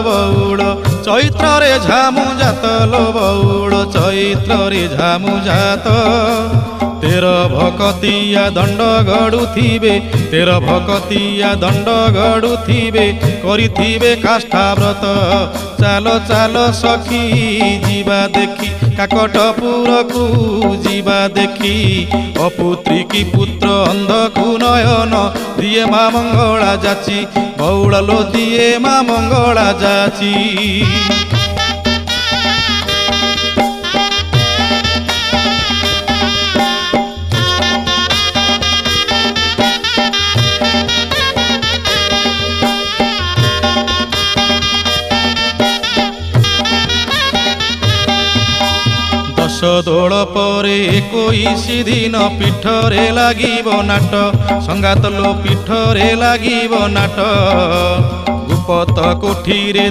बौड़ चैत्र रे झामु जात लो बौड़ चैत्र रे झामु जात तेर भकतिया दंड गड़ुथिबे तेर भकतिया दंड गड़ुथिबे करिथिबे काष्ठा व्रत चालो चालो सखी जीवा देखी काकटपुर को जीवा देखी अपुत्री की पुत्र अंधकु नयन दिए माँ मंगला जाची बौड़लो दिए माँ मंगला जाची। दश दोल पर 21 दिन पीठरे लागिब नाट संगात लो पीठरे लागिब नाट गुपत कोठी रे